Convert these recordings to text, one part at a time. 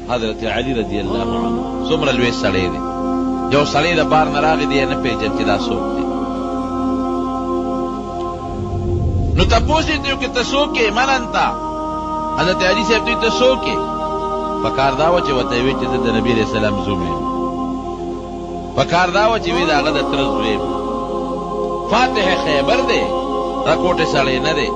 حضرت علی رضی اللہ عنہ څومره لوی سړی دی. یو سړی د بار نه راغی دی نه پیژن چې دا څوک دی. نو تپوس یې دیو کې ته څوک یې؟ من انتا. حضرت علی صاحب دوی ته څوک یې؟ پکار دا وه چې ورته یې ویل چې زه د نبي علیه السلام زوم یم. پکار دا وه چې وی د هغه د تره زوی یم. فاتح خیبر دی، راکوټې سړی نه دی.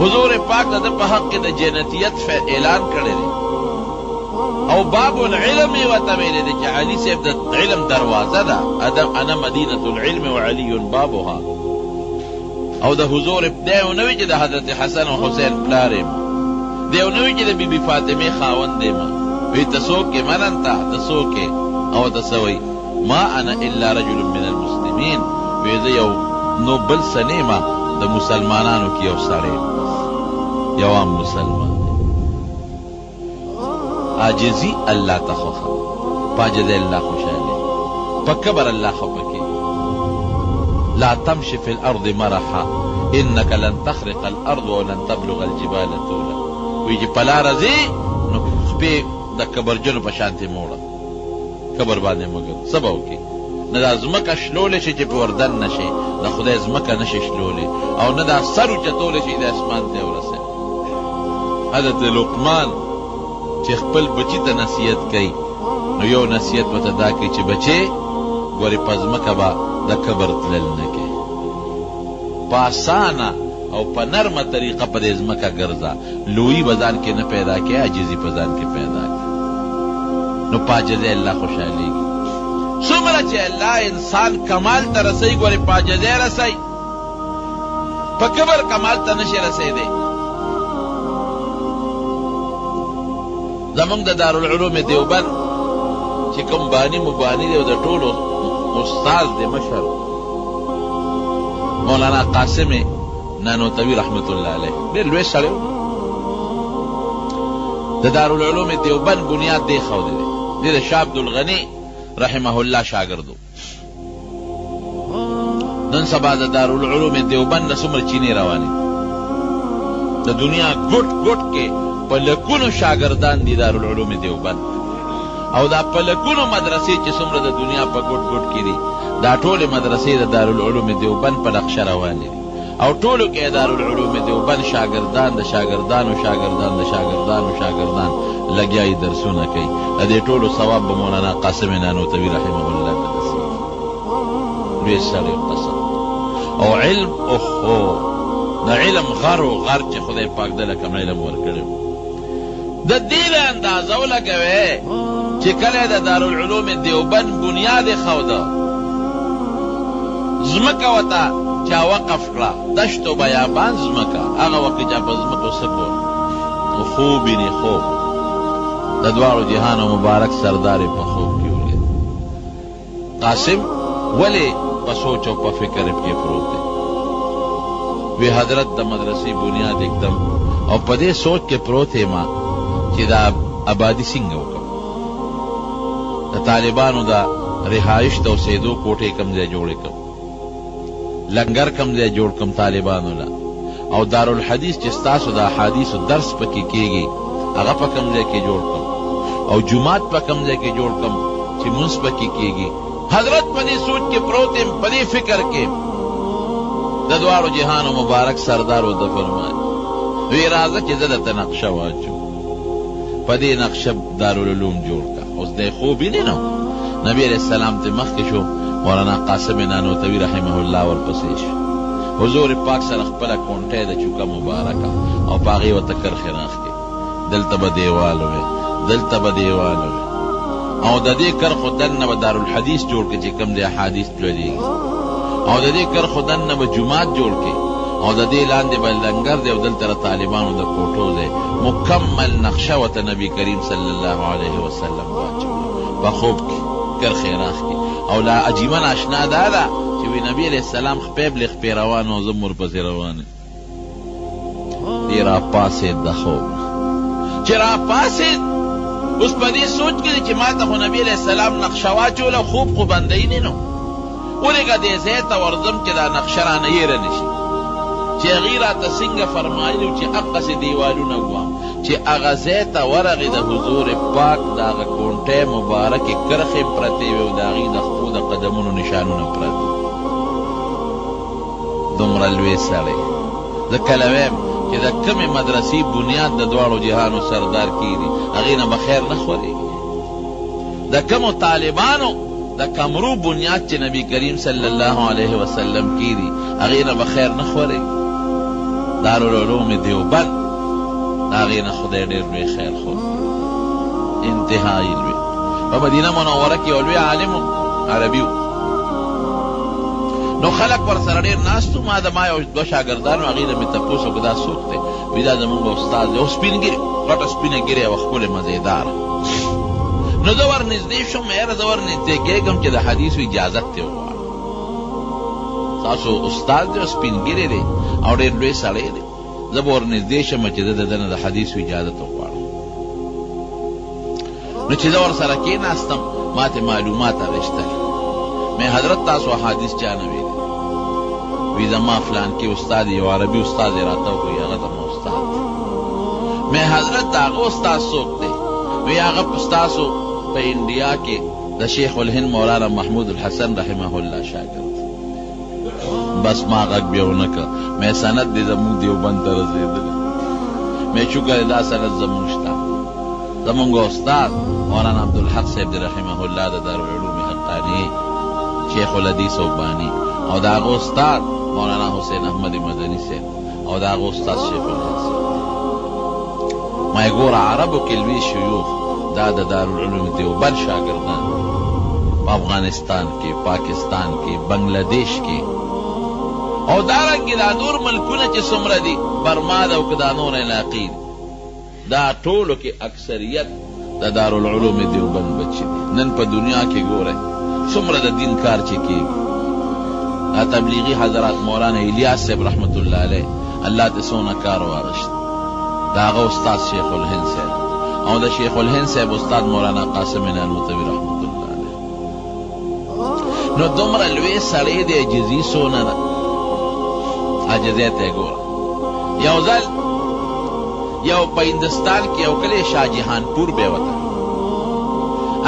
حضور پاک د په حق کې د جنتیت اعلان کړی دی او باب العلم یې ورته ویلی دی چې علي صاحب د علم دروازه ده. انا مدینة العلم وعلي بابها. او د حضور دی یو نه وي چې د حضرت حسن او حسین پلار یم، دی یو نه وي چې د بی بی فاطمې خاوند یم. وی ته څوک یې؟ من انته. ته څوک یې؟ او ته څه وایي؟ ما انا الا رجل من المسلمین. وی زه یو نو بل څه نه یم، د مسلمانانو کې یو سړی یم، یو عام مسلمان. عاجزی اللہ تخوخا، پاجز اللہ خوشحالی، پکبر اللہ خفکی. لا تمشي في الارض مرحا انك لن تخرق الارض ولن تبلغ الجبال طولا. ویجی پلا رزی نو خپی دا کبرجنو پشانتی موڑا، کبر باندې مگر سباو کی نه دا زمکه شلولی شي چې په وردن نشي، دا خدای زمکه نشي شلولی، او نه دا سر اوچتولی شي د اسمان ته ورسي. حضرت لقمان چې خپل بچی ته نصیحت کوي نو یو نصیحت ورته دا کوي چې بچی ګورې په ځمکه به د کبر تلل نه کوي، په اسانه او په نرمه طریقه په دې ځمکه ګرځه. لویي به ځان کې نه پیدا کوي، عاجزي په ځان کې پیدا کوي. نو په عاجزۍ الله خوشحالیږي. څومره چې الله انسان کمال ته رسوي، ګورې په عاجزۍ رسوي، په کبر کمال ته نشي رسېدی. زمونږ د دارالعلوم دیوبند چې کوم بانی مبانی دی او د ټولو استاد دی مشر مولانا قاسم نانوتوي رحمت الله علیه، ډېر لوی سړی و. د دارالعلوم دیوبند بنیاد دی ښودی دی. دی د شاه عبدالغني رحمه الله شاګرد و. نن سبا د دارالعلوم دیوبند نه څومره چینې روانې د دنیا ګوټ ګوټ کې په لکونو شاګردان دي دارالعلوم دیوبند، او دا په لکونو مدرسې چې څومره د دنیا په ګوټ ګوټ کې دي، دا ټولې مدرسې د دارالعلوم دیوبند په نقشه روانې دي. او ټولو کې دارالعلوم دیوبند شاګردان د شاګردانو شاګردان د شاګردانو شاګردان لګیا یې درسونه کوي. د دې ټولو ثواب به مولانا قاسم نانوتوي رحمه الله ته نصیب. لوی سړی قسم او علم اوهو د علم غر و غر چې خدای پاک دله کوم علم ورکړی د دې له اندازه ولګوې چې کله د دارالعلوم دیوبند بنیاد یې ښوده، ځمکه ورته چا وقف کړه، دشت و بیابان ځمکه، هغه وخت چې په ځمکو څه کول نو خوب ویني، خوب د دواړو جهانو مبارک سردار یې په خوب کې ولید. قاسم ولې په سوچ او په فکر کې پروت دی؟ وی حضرت د مدرسې بنیاد एकदम او په دې سوچ کې پروت یم چې دا آبادی څنګه وکړم، د طالبانو دا رهایش د اوسېدو کوټې کم ځای جوړې کړم، لنګر کم ځای جوړ کړم طالبانو له، او دارالحدیث چې ستاسو د احادیثو درس پکې کېږي هغه په کم ځای کې جوړ کړم، او جومات په کم ځای کې جوړ کړم چې مونځ پکې کېږي. حضرت په دې سوچ کې پروت یم، په دې فکر کې د دواړو جهانو مبارک سردار ورته فرمایي وی راځه چې زه درته نقشه واچوم. په دې نقشه دارالعلوم جوړ کړه. اوس دی خوب یې نه نبی علیہ السلام ته مخکې شو، مولانا قاسم نانوتوي رحمه الله ورپسې شو. حضور پاک سره خپله کونټۍ د چوکه مبارکه او په هغې ورته کرښې راښکې، دلته به دیوال وی، دلته به دیوال وی، او د دې کرښو دننه به دارالحدیث جوړ کړي چې کوم دی احادیث تللېږي، او د دې کرښو دننه به جومات جوړ کړي، او د دې لاندې به لنګر دی، او دلته د طالبانو د کوټو دی. مکمل نقشه ورته نبي کریم صلی الله علیه وسلم واچوله په خوب کې کرښې راښکي. او لا عجیبه ناشنا دا ده چې وی نبی علیه السلام خپې بلې خپې روان او زه هم ورپسې روان یم. دی راپاڅېد د خوب چې راپاڅېد، اوس په دې سوچ کې دی چې ما ته خو نبي علیه السلام نقشه واچوله، خوب خو بندوي نه نو ولېږه دې ځای ته ورځم چې دا نقشه رانه هېره نه شي چې هغې راته څنګه فرمایلي و چې هغسې دیوالونه ګورم. چې هغه ځای ته ورغې د حضور پاک د هغه کونټۍ مبارکې کرښې پرتې وې او د هغې د خپو د قدمونو نشانونه پراته دومره لوی سړی. زه کله وایم چې د کمې مدرسې بنیاد د دواړو جهانو سردار کېږي هغې نه به خیر نه خورېږي. د کمو طالبانو د کمرو بنیاد چې نبی کریم صلی الله علیه وسلم کېږي هغې نه به خیر نه خورېږي. دارالعلوم دیوبند د هغې نه خدای ډېر لوی خیر خور انتهایي لوی. په مدینه منوره کې یو لوی عالم عربي و، نو خلک ورسره ډېر ناست وو. ما یو دوه شاګردانو هغې نه مې تپوس وکړه دا څوک دی؟ وایي دا زمونږ استاد دی، او سپین ږیرې غټه سپینه ږیرې وه ښکلې مزېداره. نو زه ورنږدې شوم، یاره زه ورنږدې کېږم چې د حدیثو اجازت ترې وغواړم. ستاسو استاد دی او سپین ږیرې دی او ډېر لوی سړی دی، زه به ورنږدې شم چې زه د ده نه د حدیثو اجازت وغواړم. نو چې زه ورسره کېناستم ما ته معلومات اخیستل. مې حضرت تاسو حدیث چا نه ویلی؟ وی زما فلان کې استاد یو عربي استاد یې راته وکړي هغه زما استاد دی. مې حضرت د هغه استاد څوک دی؟ وی هغه ستاسو په انډیا کې د شیخ الهند مولانا محمود الحسن رحمه الله شاګرد. بس ما غږ بیا ونه کړه. مې سند دی زمونږ دیوبند ته رسېدلی. مې شکر دا سند زمونږ شته. زمونږ استاد مولانا عبدالحق صاحب دی رحمه الله د دارالعلوم حقاني شیخ الحدیث وبانی، او د هغه استاد مولانا حسین احمد مدني صاحب، او د هغه استاد شیخ الهند صاحب. ما یې ګوره عربو کې لوی شیوخ دا د دارالعلوم دیوبند شاګردان په افغانستان کې، پاکستان کې، بنګلادیش کې، او دارنګې دا نور ملکونه چې څومره دي برما ده او که دا نور علاقې دي، دا ټولو کې اکثریت د دارالعلوم دیوبند بچي دي. نن په دنیا کې ګورئ څومره د دین کار چې کېږي. دا تبلیغي حضرات مولانا الیاس صاحب رحمت الله علیه الله ته څونه کار واغشت، د هغه استاد شیخ الهند صاحب، او د شیخ الهند صاحب استاد مولانا قاسم نانوتوي رحمت الله علیه. نو دومره لوی سړی دی، عجزي څونه ده، عجزۍ ته یې ګوره. یو ځل یو په هندوستان کې یو کلی شاهجهانپور بیا وته،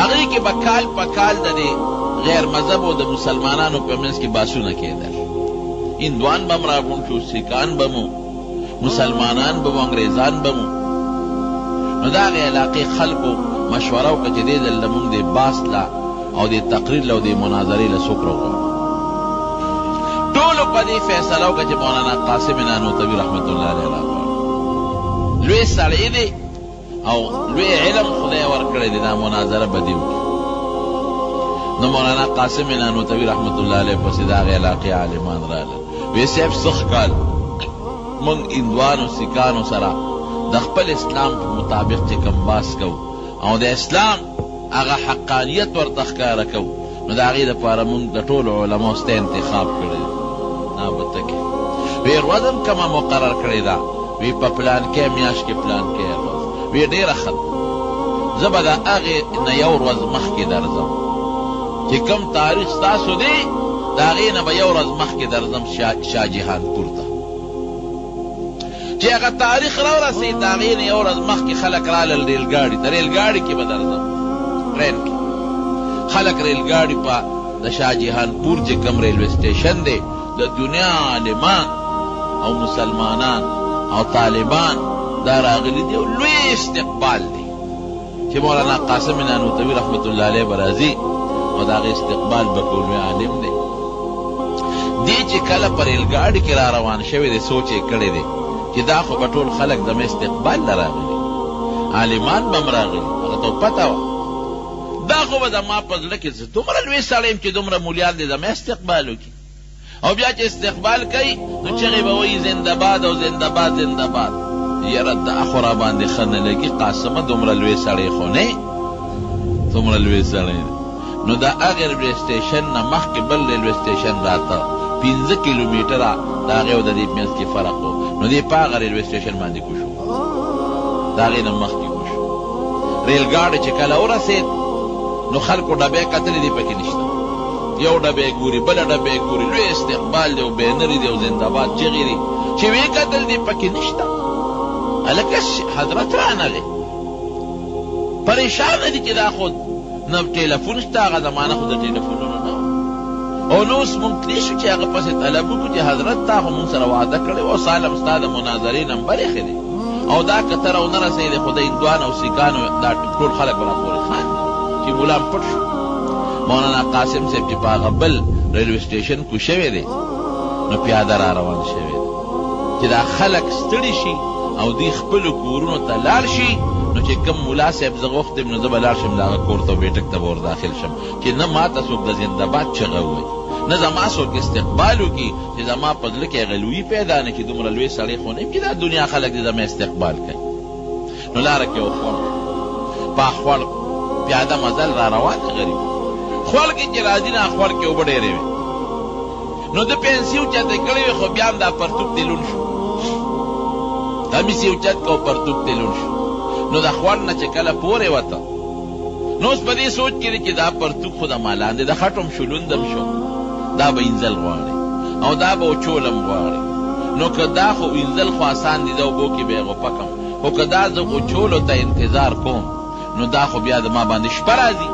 هغې کې به کال په کال د دې غیر مذهب او د مسلمانانو په منځ کې باسونه کېدل. هندوان به م راغونډ شو، سیکان به مو، مسلمانان به مو، انګریزان به مو. نو د هغې علاقې خلکو مشوره وکړه چې دې ځل لمونږ د بحث له او د تقریر له او د مناظرې له څوک راغواړو. ټولو په دې فیصله وکړه چې مولانا قاسم نانوتوي رحمت الله علیه راغواړو. لوی سړی دی او لوی علم خدای ورکړی دی، دا مناظره به دې وکړي. نو مولانا قاسم نانوتوي رحمت الله علیه پسې د هغې علاقې عالمان راغلل. وی صاحب سخت کال موږ هندوانو سیکانو سره د خپل اسلام په مطابق چې کوم باس کوو او د اسلام هغه حقانیت ورته ښکاره کوو، نو د هغې دپاره موږ د ټولو علماو سته انتخاب کړی دی. نابته کې وی ورځ هم کومه مقرر کړې ده، وی په پلانکې میاشت کې پلانکې ورځ. وی ډېره ښه ده، زه به د هغې نه یو ورځ مخکې درځم چې کوم تاریخ ستاسو دی د هغې نه به یو ورځ مخکې درځم شاهجهانپور ته. چې هغه تاریخ راورسېد د هغې نه یو ورځ مخکې خلک رالل ریلګاډي ته، ریلګاډي کې به درځم، ټرین کې خلک ریلګاډي په د شاهجهانپور چې کوم ریلوے سټیشن دی د دنیا عالمان او مسلمانان او طالبان دا راغلي دي، او لوی استقبال دی چې مولانا قاسم نانوتوي رحمت الله علیه به راځي او د هغې استقبال به کوو. لوی عالم دی. دې چې کله په ریلګاډي کې را روان شوی دی سوچ یې کړی دی چې دا خو به ټول خلک زما استقبال له راغلي، عالمان به م راغلي، هغه ته پته وه دا خو به زما په زړه کې دومره لوی سړی یم چې دومره مولیان دی زما استقبال وکړي. او بیا چې استقبال کوي نو چغې به وایي زنده‌باد او زنده‌باد زنده‌باد. یاره دا خو را باندې ښه نه لګي، قاسمه دومره لوی سړی خو نه، دومره لوی سړی دی. نو د هغې ریلوے سټیشن نه مخکې بل ریلوے سټیشن راته 15 کیلومیټره د هغې او د دې منځ کې فرق و. نو دې په هغه ریلوے سټیشن باندې کوشو، د هغې نه مخکې کوشو. ریلګاډی چې کله ورسېد نو خلکو ډبې کتلې دي پکې نشته، یو ډبې ګوري بله ډبې ګوري، لوی استقبال دی او بینرې دی او زنده‌باد چغې دي چې ویې کتل دي پکې نشته. الکه حضرت رانغی پریشان دي چې دا خود نو ټلیفون شته، هغه زمانه خو د ټلیفونونو نه او نو اوس مونږ تلی شو چې هغه پسې طلب وکړو چې حضرت تا خو مونږ سره وعده کړې او سالم ستا د مناظرې نمبر یې ښه دی او دا کتر او نه رسېدې، خو د هندوان او سیکانو دا ټول خلک به راپورې خاندي چې ملا پټ شو. مولانا قاسم صاحب چې په هغه بل ریلوې سټیشن کو شوی دی نو پیاده را روان شوی دی چې دا خلک ستړي شي او دوی خپلو کورونو ته لاړ شي، نو چې کوم ملا صاحب زه غوښتم نو زه به لاړ شم د هغه کور ته او بیټک ته به ور داخل شم چې نه ما ته څوک د زنده‌باد چغه ووایي، نه زما څوک استقبال وکړي چې زما په زړه کې هغه لویي پیدا نه کړي. دومره لوی سړی خو نه یم چې دا دنیا خلک دې زما استقبال کوي. نو لاره کې یو خوړ په خوړ پیاده مزل را روان غریب خوړ کې چې راځي نه خوړ کې اوبه ډېرې وې، نو د پنسي اوچتې کړې وې خو بیا هم دا پرتوب دې لوند شو، کمیس یې اوچت کړ او پرتوب دې لوند شو. نو د خوړ نه چې کله پورې وته نو اوس په دې سوچ کې دی چې دا پرتوب خو د مالاندې د خټم شو لوندم شو، دا به انزل غواړي او دا به اوچولم غواړي. نو که دا خو انزل خو آسان دي، دا اوبو کې به یې غوپکم، خو که دا زه اوچولو ته انتظار کوم نو دا خو بیا د ما باندې شپه راځي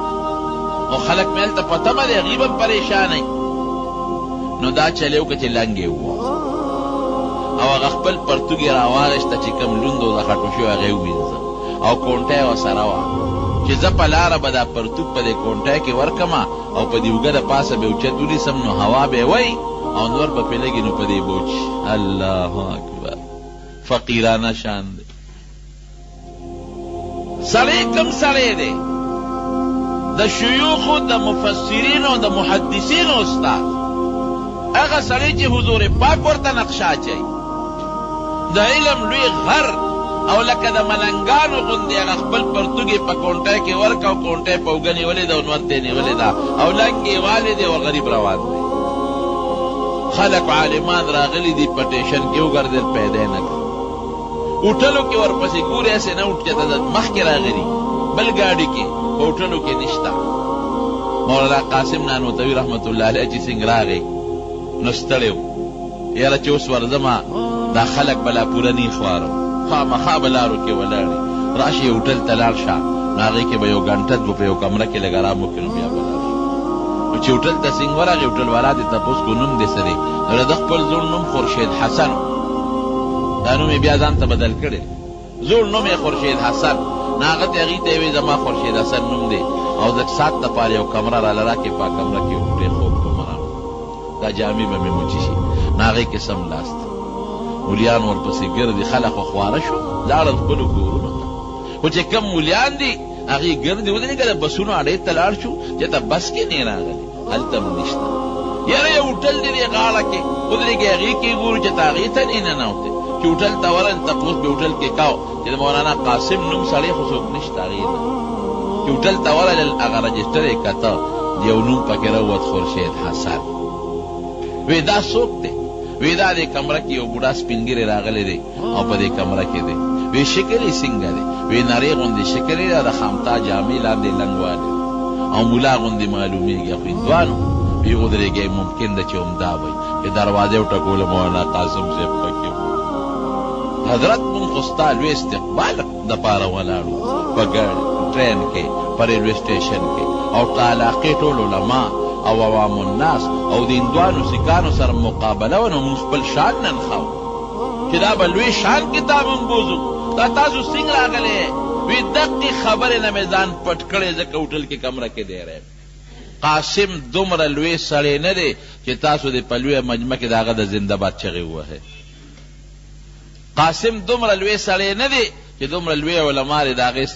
او خلک مې هلته په تمه دی، هغوی به هم پریشانوي. نو دا چلی وکړه چې لنګ یې وواسه او هغه خپل پرتوګ یې راواغېسته چې کوم لوند او د خټو شوی هغه یې ووینځه او کونټه یې ورسره وه چې زه په لاره به دا پرتوګ په دې کونټه کې ورکمه او په دې اوږه د پاسه به اوچت ونیسم نو هوا به یې وی او نور به پرې لګي نو په دې به وچي. الله اکبر، فقیرانه شان دی. سړی کوم سړی دی؟ د شیوخو د مفسرینو د محدثینو استاد، هغه سړی چې حضور پاک ورته نقشه اچوي، د علم لوی غر او لکه د ملنګانو غوندې هغه خپل پرتوګ یې په کونټه کې ورکړه او کونټه یې په اوږه نیولې ده او نور ته یې نیولې ده او لنګ یې والې دی او غریب روان دی. خلک عالمان راغلي دي په ټیشن کې وګرځېدل، پیدا یې نه کړ. هوټلو کې ورپسې ګورې هسې نه هوټ چې ته مخکې راغلي بل ګاډي کې، په هوټلو کې نشته. مولانا قاسم نانوتوي رحمت الله علیه چې څنګه راغی نو ستړی و، یاره چې اوس ورځمه دا خلک به لا پوره نیخ وارم، خامخا به لارو کې ولاړې راشي هوټل ته لاړ شه، نو هغې کې به یو ګنټه به په یو کمره کې لږ ارام وکړي نو بیا به لاړ شي. نو چې هوټل ته څنګه ورغی هوټل والا دې تپوس کو نوم دې څه دی؟ نو د خپل زوړ نوم خورشید حسن و، دا نوم یې بیا ځان ته بدل کړی، زوړ نوم یې خورشید حسن. نو هغه ته هغې ته یې وایي زما خورشید حسن نوم دی او د سات دپاره یو کمره راله راکړې، په کمره کې وټې خوب کوم دا جامې به مې موچي شي. نو هغې کې سملاست مولیان ورپسې ګرځي، خلک خو خواره شو لاړل خپلو کورونو ته، خو چې کوم مولیان دي هغې ګرځي ودرېږه که د بسونو اډې ته لاړ شو چې ته بس کې نه راغلي هلته هم نشته. یاره یو هوټل دی دې غاړه کې ودرېږې هغې کې ګورو چې ته هغې ته نه ننوتې چې هوټل ته ورغلې تپوس به هوټل کې کاو چې د مولانا قاسم نوم سړی خو څوک نشته هغې نه، چې هوټل ته ورغلل هغه رجسټر یې کته یو نوم پکې راووت خورشید حسن. وی دا څوک دی؟ وی دا دې کمره کې یو بوډا سپین ږیری راغلی دی او په دې کمره کې دی. وی شکل یې څنګه دی؟ وی نرۍ غوندې شکل یې د خامتا جامې لاندې لنګوالی او ملا غوندې معلومېږي، خو هندوانو وی ودرېږئ ممکن ده چې همدا وی چې دروازې وټکوله مولانا قاسم صاحب پکې حضرت مونږ خو ستا لوی استقبال دپاره ولاړو په ګاډي ټرین کې په ریلوې سټیشن کې او علاقې ټول علما او عوام الناس او د هندوانو سیکانو سره مقابله و، نو موږ خپل شان نن ښاو چې دا به لوی شان کتاب هم بوزو. دا تاسو څنګه راغلی؟ وی دقې خبرې نه مې ځان پټ کړی ځکه هوټل کې کمره کې دی ریم. قاسم دومره لوی سړی نه دی چې تاسو د په لویه مجمع کې د هغه د زنده‌باد چغې ووهئ. قاسم دومره لوی سړی نه دی چې دومره لوی علما د هغې